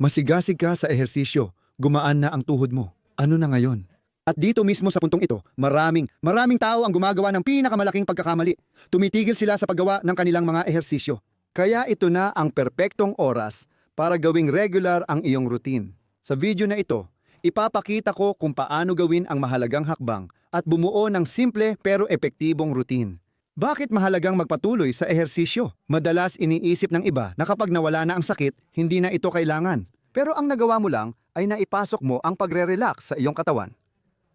Masigasig ka sa ehersisyo, gumaan na ang tuhod mo. Ano na ngayon? At dito mismo sa puntong ito, maraming tao ang gumagawa ng pinakamalaking pagkakamali. Tumitigil sila sa paggawa ng kanilang mga ehersisyo. Kaya ito na ang perpektong oras para gawing regular ang iyong routine. Sa video na ito, ipapakita ko kung paano gawin ang mahalagang hakbang at bumuo ng simple pero epektibong routine. Bakit mahalagang magpatuloy sa ehersisyo? Madalas iniisip ng iba na kapag nawala na ang sakit, hindi na ito kailangan. Pero ang nagawa mo lang ay naipasok mo ang pagre-relax sa iyong katawan.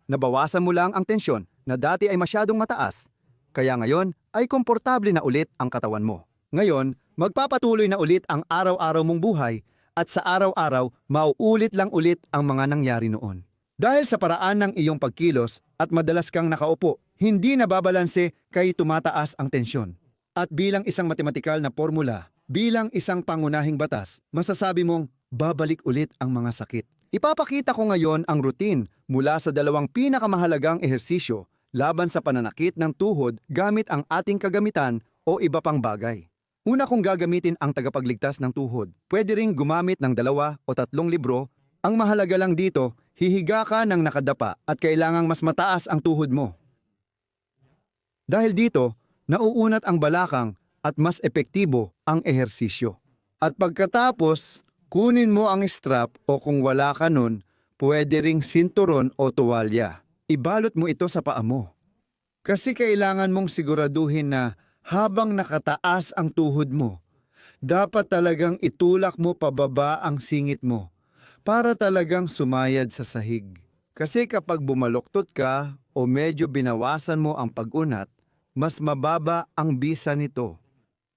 Nabawasan mo lang ang tensyon na dati ay masyadong mataas. Kaya ngayon ay komportable na ulit ang katawan mo. Ngayon, magpapatuloy na ulit ang araw-araw mong buhay at sa araw-araw, mauulit lang ulit ang mga nangyari noon. Dahil sa paraan ng iyong pagkilos at madalas kang nakaupo, hindi nababalanse kaya tumataas ang tensyon. At bilang isang matematikal na formula, bilang isang pangunahing batas, masasabi mong babalik ulit ang mga sakit. Ipapakita ko ngayon ang routine mula sa dalawang pinakamahalagang ehersisyo laban sa pananakit ng tuhod gamit ang ating kagamitan o iba pang bagay. Una kong gagamitin ang tagapagligtas ng tuhod. Pwede ring gumamit ng 2 o 3 libro. Ang mahalaga lang dito, hihiga ka ng nakadapa at kailangang mas mataas ang tuhod mo. Dahil dito, nauunat ang balakang at mas epektibo ang ehersisyo. At pagkatapos, kunin mo ang strap o kung wala ka nun, pwede ring sinturon o tuwalya. Ibalot mo ito sa paa mo. Kasi kailangan mong siguraduhin na habang nakataas ang tuhod mo, dapat talagang itulak mo pababa ang singit mo para talagang sumayad sa sahig. Kasi kapag bumaluktot ka o medyo binawasan mo ang pag-unat, mas mababa ang bisa nito.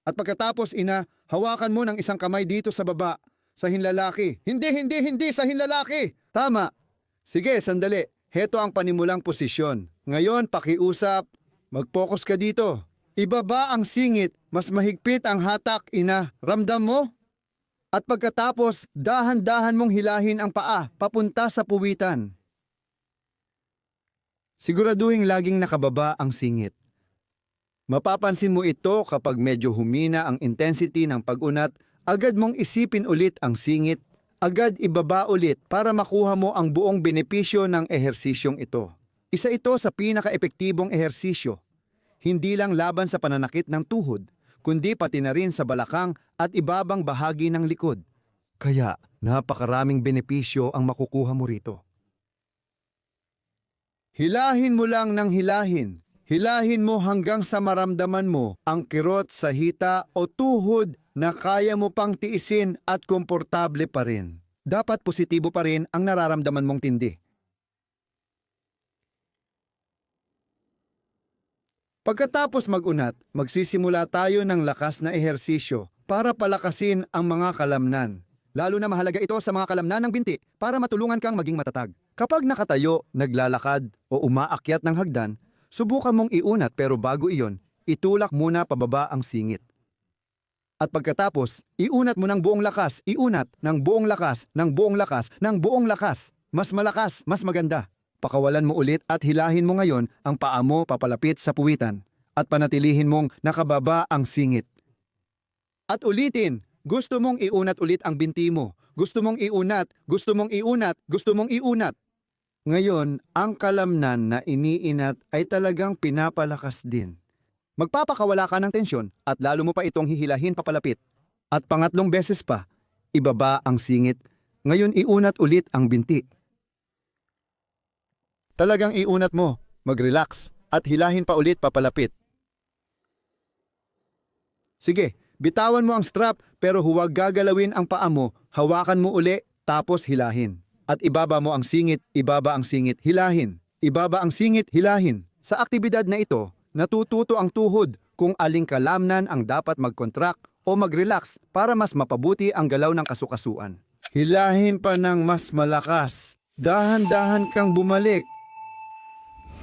At pagkatapos hawakan mo ng isang kamay dito sa baba, sa hinlalaki. Hindi sa hinlalaki! Tama! Sige, sandali. Heto ang panimulang posisyon. Ngayon, pakiusap. Mag-focus ka dito. Ibaba ang singit, mas mahigpit ang hatak, Ramdam mo? At pagkatapos, dahan-dahan mong hilahin ang paa papunta sa puwitan. Siguraduhin laging nakababa ang singit. Mapapansin mo ito kapag medyo humina ang intensity ng pag-unat, agad mong isipin ulit ang singit, agad ibaba ulit para makuha mo ang buong benepisyo ng ehersisyong ito. Isa ito sa pinaka-epektibong ehersisyo, hindi lang laban sa pananakit ng tuhod, kundi pati na rin sa balakang at ibabang bahagi ng likod. Kaya, napakaraming benepisyo ang makukuha mo rito. Hilahin mo lang ng hilahin. Hilahin mo hanggang sa maramdaman mo ang kirot sa hita o tuhod na kaya mo pang tiisin at komportable pa rin. Dapat positibo pa rin ang nararamdaman mong tindi. Pagkatapos mag-unat, magsisimula tayo ng lakas na ehersisyo para palakasin ang mga kalamnan. Lalo na mahalaga ito sa mga kalamnan ng binti para matulungan kang maging matatag. Kapag nakatayo, naglalakad o umaakyat ng hagdan, subukan mong iunat pero bago iyon, itulak muna pababa ang singit. At pagkatapos, iunat mo ng buong lakas, iunat ng buong lakas, ng buong lakas, ng buong lakas. Mas malakas, mas maganda. Pakawalan mo ulit at hilahin mo ngayon ang paa mo papalapit sa puwitan at panatilihin mong nakababa ang singit. At ulitin, gusto mong iunat ulit ang binti mo. Gusto mong iunat, gusto mong iunat, gusto mong iunat. Ngayon, ang kalamnan na iniinat ay talagang pinapalakas din. Magpapakawala ka ng tensyon at lalo mo pa itong hihilahin papalapit. At pangatlong beses pa, ibaba ang singit. Ngayon iunat ulit ang binti. Talagang iunat mo, mag-relax at hilahin pa ulit papalapit. Sige, bitawan mo ang strap pero huwag gagalawin ang paa mo, hawakan mo uli tapos hilahin. At ibaba mo ang singit, ibaba ang singit, hilahin. Ibaba ang singit, hilahin. Sa aktibidad na ito, natututo ang tuhod kung aling kalamnan ang dapat mag-contract o mag-relax para mas mapabuti ang galaw ng kasukasuan. Hilahin pa ng mas malakas. Dahan-dahan kang bumalik.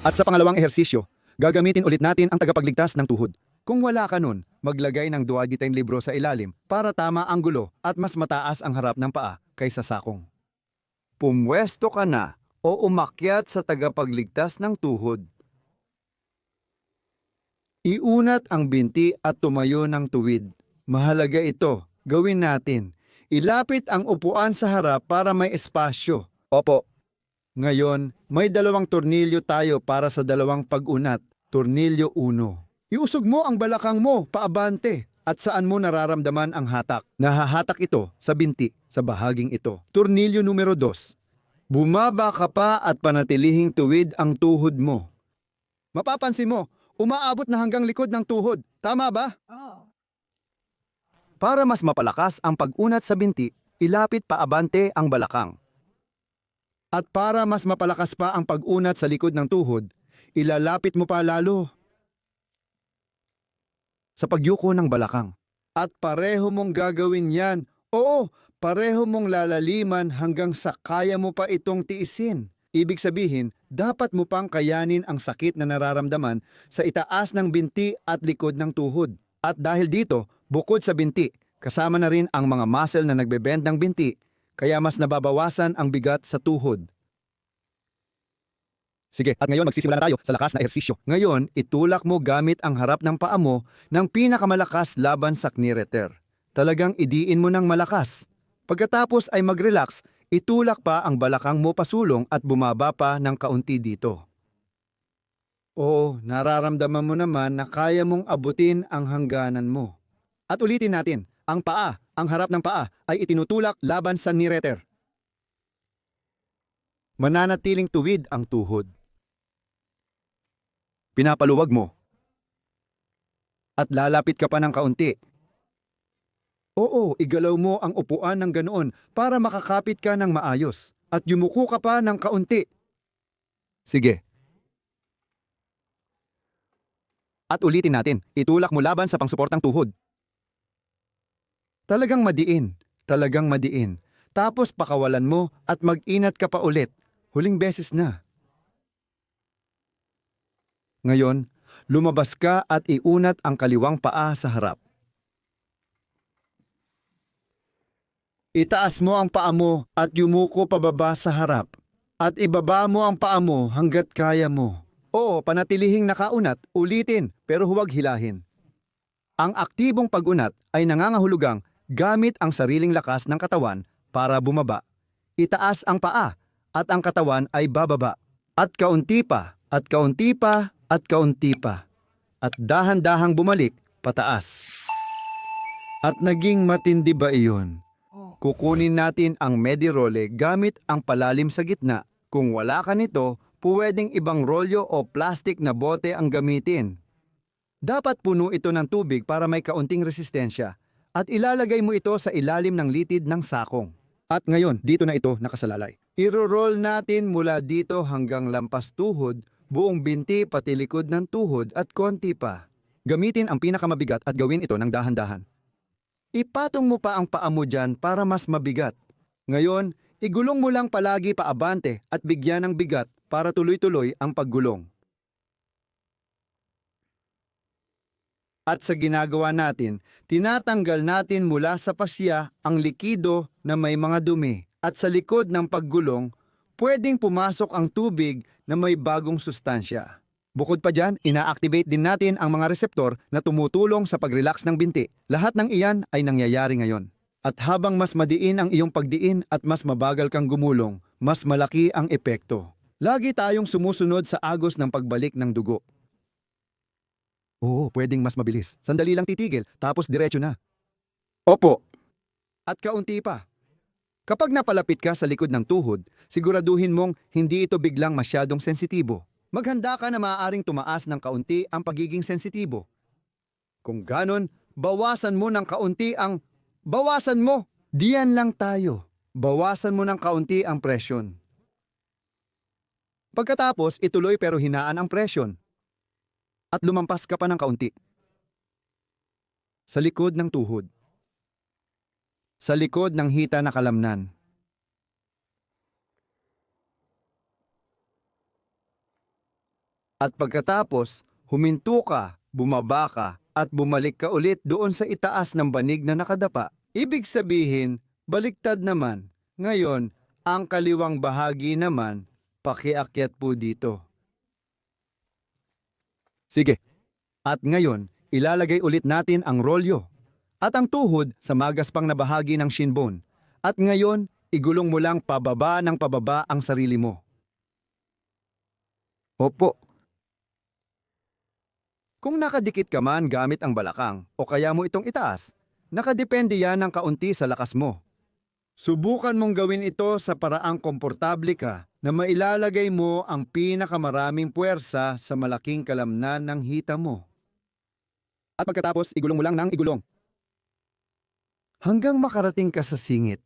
At sa pangalawang ehersisyo, gagamitin ulit natin ang tagapagligtas ng tuhod. Kung wala ka nun, maglagay ng 2 libro sa ilalim para tama ang gulo at mas mataas ang harap ng paa kaysa sakong. Pumwesto ka na o umakyat sa tagapagligtas ng tuhod. Iunat ang binti at tumayo ng tuwid. Mahalaga ito. Gawin natin. Ilapit ang upuan sa harap para may espasyo. Opo. Ngayon, may 2 tornilyo tayo para sa 2 pag-unat. Tornilyo 1. Iusog mo ang balakang mo paabante. At saan mo nararamdaman ang hatak? Nahahatak ito sa binti, sa bahaging ito. Tornilyo numero 2. Bumaba ka pa at panatilihing tuwid ang tuhod mo. Mapapansin mo, umaabot na hanggang likod ng tuhod. Tama ba? Para mas mapalakas ang pag-unat sa binti, ilapit paabante ang balakang. At para mas mapalakas pa ang pag-unat sa likod ng tuhod, ilalapit mo pa lalo sa pagyuko ng balakang. At pareho mong gagawin yan. Oo, pareho mong lalaliman hanggang sa kaya mo pa itong tiisin. Ibig sabihin, dapat mo pang kayanin ang sakit na nararamdaman sa itaas ng binti at likod ng tuhod. At dahil dito, bukod sa binti, kasama na rin ang mga muscle na nagbebend ng binti, kaya mas nababawasan ang bigat sa tuhod. Sige, at ngayon magsisimula na tayo sa lakas na ehersisyo. Ngayon, itulak mo gamit ang harap ng paa mo ng pinakamalakas laban sa knee reter. Talagang idiin mo ng malakas. Pagkatapos ay mag-relax, itulak pa ang balakang mo pasulong at bumaba pa ng kaunti dito. Oo, nararamdaman mo naman na kaya mong abutin ang hangganan mo. At ulitin natin, ang paa, ang harap ng paa ay itinutulak laban sa knee reter. Mananatiling tuwid ang tuhod. Pinapaluwag mo. At lalapit ka pa ng kaunti. Oo, igalaw mo ang upuan ng ganoon para makakapit ka ng maayos. At yumuko ka pa ng kaunti. Sige. At ulitin natin, itulak mo laban sa pangsuportang tuhod. Talagang madiin, talagang madiin. Tapos pakawalan mo at mag-inat ka pa ulit. Huling beses na. Ngayon, lumabas ka at iunat ang kaliwang paa sa harap. Itaas mo ang paa mo at yumuko pababa sa harap. At ibaba mo ang paa mo hanggat kaya mo. Oo, panatilihing nakaunat, ulitin, pero huwag hilahin. Ang aktibong pag-unat ay nangangahulugang gamit ang sariling lakas ng katawan para bumaba. Itaas ang paa at ang katawan ay bababa. At kaunti pa, at kaunti pa, at kaunti pa. At dahan-dahang bumalik pataas. At naging matindi ba iyon? Kukunin natin ang Medirole gamit ang palalim sa gitna. Kung wala ka nito, pwedeng ibang rolyo o plastic na bote ang gamitin. Dapat puno ito ng tubig para may kaunting resistensya at ilalagay mo ito sa ilalim ng litid ng sakong. At ngayon, dito na ito nakasalalay. Iro-roll natin mula dito hanggang lampas tuhod, buong binti pati likod ng tuhod at konti pa. Gamitin ang pinakamabigat at gawin ito ng dahan-dahan. Ipatong mo pa ang paa mo dyan para mas mabigat. Ngayon, igulong mo lang palagi paabante at bigyan ng bigat para tuloy-tuloy ang paggulong. At sa ginagawa natin, tinatanggal natin mula sa pasya ang likido na may mga dumi. At sa likod ng paggulong, pwedeng pumasok ang tubig na may bagong sustansya. Bukod pa dyan, ina-activate din natin ang mga reseptor na tumutulong sa pag-relax ng binti. Lahat ng iyan ay nangyayari ngayon. At habang mas madiin ang iyong pagdiin at mas mabagal kang gumulong, mas malaki ang epekto. Lagi tayong sumusunod sa agos ng pagbalik ng dugo. Oo, pwedeng mas mabilis. Sandali lang titigil, tapos diretso na. Opo. At kaunti pa. Kapag napalapit ka sa likod ng tuhod, siguraduhin mong hindi ito biglang masyadong sensitibo. Maghanda ka na maaaring tumaas ng kaunti ang pagiging sensitibo. Kung ganon, bawasan mo ng kaunti ang... Bawasan mo! Diyan lang tayo. Bawasan mo ng kaunti ang presyon. Pagkatapos, ituloy pero hinaan ang presyon. At lumampas ka pa ng kaunti. Sa likod ng tuhod. Sa likod ng hita na kalamnan. At pagkatapos, huminto ka, bumaba ka, at bumalik ka ulit doon sa itaas ng banig na nakadapa. Ibig sabihin, baliktad naman. Ngayon, ang kaliwang bahagi naman, pakiakyat po dito. Sige. At ngayon, ilalagay ulit natin ang rolyo. At ang tuhod sa magaspang na bahagi ng shin bone. At ngayon, igulong mo lang pababa ng pababa ang sarili mo. Opo. Kung nakadikit ka man gamit ang balakang o kaya mo itong itaas, nakadepende yan ng kaunti sa lakas mo. Subukan mong gawin ito sa paraang komportable ka na mailalagay mo ang pinakamaraming puwersa sa malaking kalamnan ng hita mo. At pagkatapos, igulong mo lang ng igulong. Hanggang makarating ka sa singit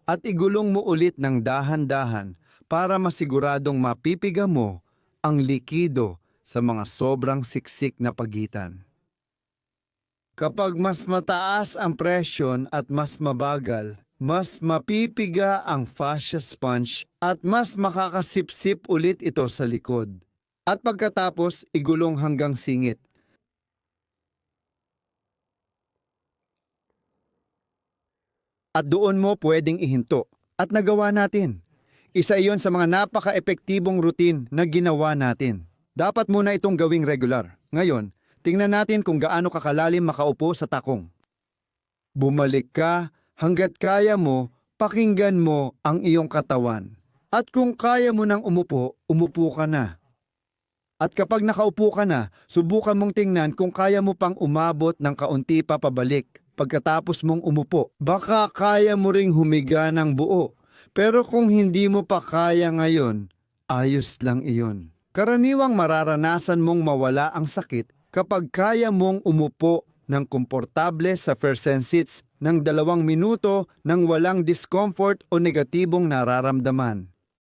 at igulong mo ulit ng dahan-dahan para masiguradong mapipiga mo ang likido sa mga sobrang siksik na pagitan. Kapag mas mataas ang presyon at mas mabagal, mas mapipiga ang fascia sponge at mas makakasipsip ulit ito sa likod. At pagkatapos, igulong hanggang singit. At doon mo pwedeng ihinto. At nagawa natin. Isa iyon sa mga napaka-epektibong routine na ginawa natin. Dapat muna itong gawing regular. Ngayon, tingnan natin kung gaano kakalalim makaupo sa takong. Bumalik ka hanggat kaya mo, pakinggan mo ang iyong katawan. At kung kaya mo nang umupo, umupo ka na. At kapag nakaupo ka na, subukan mong tingnan kung kaya mo pang umabot ng kaunti pa pabalik. Pagkatapos mong umupo, baka kaya mo ring humiga ng buo. Pero kung hindi mo pa kaya ngayon, ayos lang iyon. Karaniwang mararanasan mong mawala ang sakit kapag kaya mong umupo ng komportable sa Fersen seats ng 2 minuto nang walang discomfort o negatibong nararamdaman.